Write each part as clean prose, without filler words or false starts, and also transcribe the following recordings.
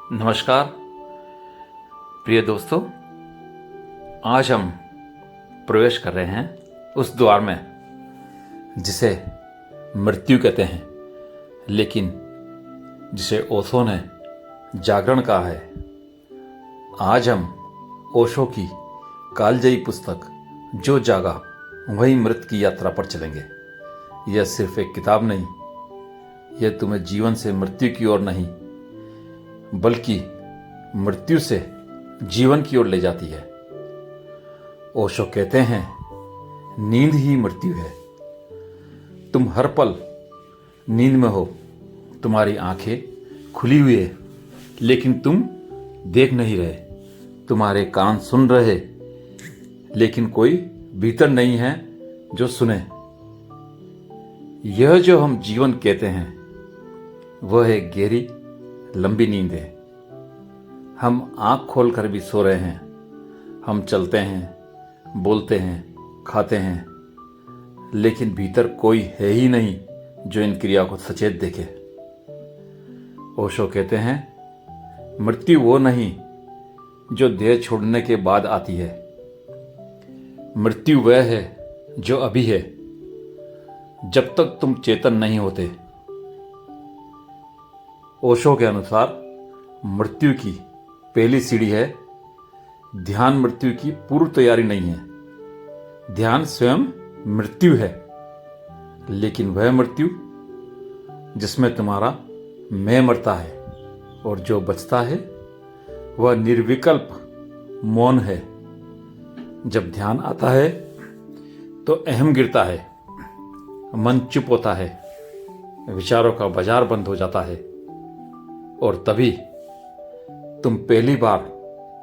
नमस्कार प्रिय दोस्तों, आज हम प्रवेश कर रहे हैं उस द्वार में जिसे मृत्यु कहते हैं, लेकिन जिसे ओशो ने जागरण कहा है। आज हम ओशो की कालजयी पुस्तक जो जागा वही मृत की यात्रा पर चलेंगे। यह सिर्फ एक किताब नहीं, यह तुम्हें जीवन से मृत्यु की ओर नहीं बल्कि मृत्यु से जीवन की ओर ले जाती है। ओशो कहते हैं, नींद ही मृत्यु है। तुम हर पल नींद में हो, तुम्हारी आंखें खुली हुई है लेकिन तुम देख नहीं रहे, तुम्हारे कान सुन रहे लेकिन कोई भीतर नहीं है जो सुने। यह जो हम जीवन कहते हैं वह एक गहरी लंबी नींद है। हम आंख खोलकर भी सो रहे हैं, हम चलते हैं, बोलते हैं, खाते हैं, लेकिन भीतर कोई है ही नहीं जो इन क्रिया को सचेत देखे। ओशो कहते हैं, मृत्यु वो नहीं जो देह छोड़ने के बाद आती है, मृत्यु वह है जो अभी है, जब तक तुम चेतन नहीं होते। ओशो के अनुसार मृत्यु की पहली सीढ़ी है ध्यान। मृत्यु की पूर्व तैयारी नहीं है, ध्यान स्वयं मृत्यु है, लेकिन वह मृत्यु जिसमें तुम्हारा मैं मरता है और जो बचता है वह निर्विकल्प मौन है। जब ध्यान आता है तो अहम गिरता है, मन चुप होता है, विचारों का बाजार बंद हो जाता है और तभी तुम पहली बार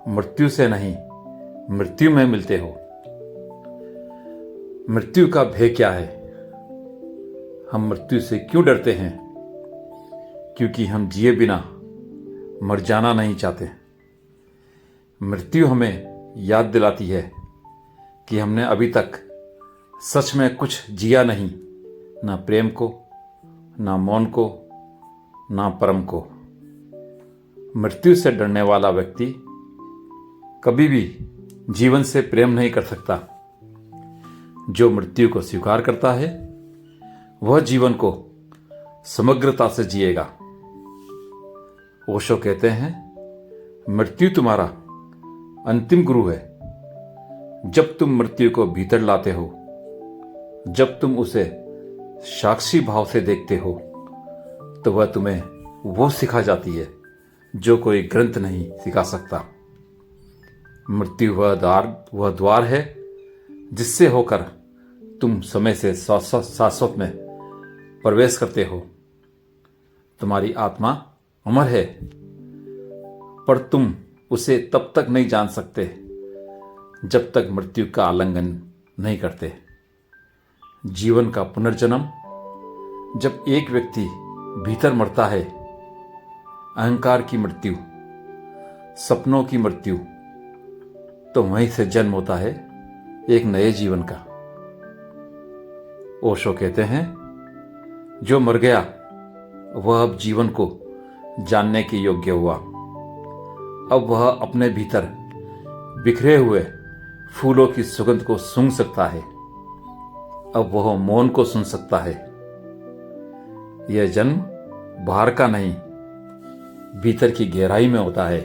मृत्यु से नहीं मृत्यु में मिलते हो। मृत्यु का भय क्या है? हम मृत्यु से क्यों डरते हैं? क्योंकि हम जिए बिना मर जाना नहीं चाहते। मृत्यु हमें याद दिलाती है कि हमने अभी तक सच में कुछ जिया नहीं, ना प्रेम को, ना मौन को, ना परम को। मृत्यु से डरने वाला व्यक्ति कभी भी जीवन से प्रेम नहीं कर सकता। जो मृत्यु को स्वीकार करता है वह जीवन को समग्रता से जिएगा। ओशो कहते हैं, मृत्यु तुम्हारा अंतिम गुरु है। जब तुम मृत्यु को भीतर लाते हो, जब तुम उसे साक्षी भाव से देखते हो, तो वह तुम्हें वो सिखा जाती है जो कोई ग्रंथ नहीं सिखा सकता। मृत्यु वह द्वार है जिससे होकर तुम समय से शाश्वत में प्रवेश करते हो। तुम्हारी आत्मा अमर है, पर तुम उसे तब तक नहीं जान सकते जब तक मृत्यु का आलिंगन नहीं करते। जीवन का पुनर्जन्म जब एक व्यक्ति भीतर मरता है, अहंकार की मृत्यु, सपनों की मृत्यु, तो वहीं से जन्म होता है एक नए जीवन का। ओशो कहते हैं, जो मर गया वह अब जीवन को जानने के योग्य हुआ। अब वह अपने भीतर बिखरे हुए फूलों की सुगंध को सूंघ सकता है। अब वह मौन को सुन सकता है। यह जन्म बाहर का नहीं, भीतर की गहराई में होता है।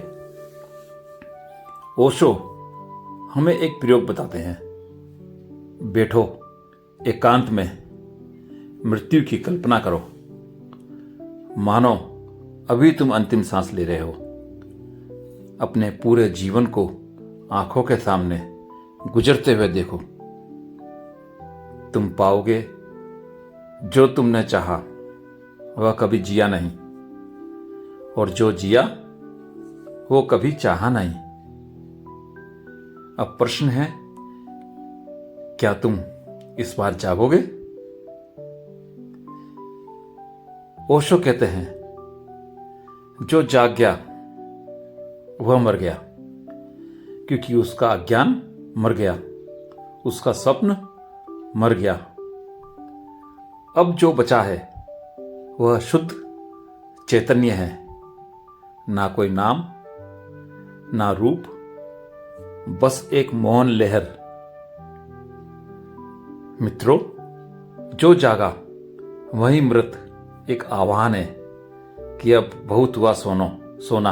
ओशो हमें एक प्रयोग बताते हैं। बैठो, एकांत में मृत्यु की कल्पना करो। मानो अभी तुम अंतिम सांस ले रहे हो। अपने पूरे जीवन को आंखों के सामने गुजरते हुए देखो। तुम पाओगे जो तुमने चाहा वह कभी जिया नहीं, और जो जिया वो कभी चाहा नहीं। अब प्रश्न है, क्या तुम इस बार जागोगे? ओशो कहते हैं, जो जाग गया वह मर गया, क्योंकि उसका अज्ञान मर गया, उसका स्वप्न मर गया। अब जो बचा है वह शुद्ध चैतन्य है, ना कोई नाम, ना रूप, बस एक मौन लहर। मित्रों, जो जागा वही मृत एक आह्वान है कि अब बहुत हुआ सोना,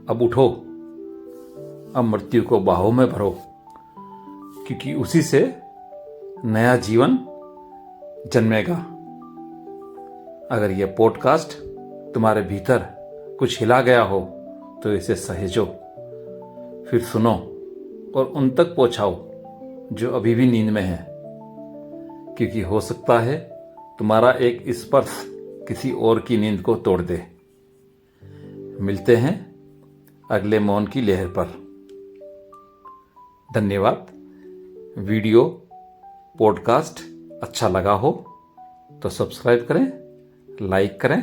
अब उठो, अब मृत्यु को बाहों में भरो, क्योंकि उसी से नया जीवन जन्मेगा। अगर यह पॉडकास्ट तुम्हारे भीतर कुछ हिला गया हो तो इसे सहेजो, फिर सुनो और उन तक पहुंचाओ जो अभी भी नींद में हैं, क्योंकि हो सकता है तुम्हारा एक स्पर्श किसी और की नींद को तोड़ दे। मिलते हैं अगले मौन की लहर पर। धन्यवाद। वीडियो पॉडकास्ट अच्छा लगा हो तो सब्सक्राइब करें, लाइक करें।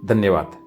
धन्यवाद।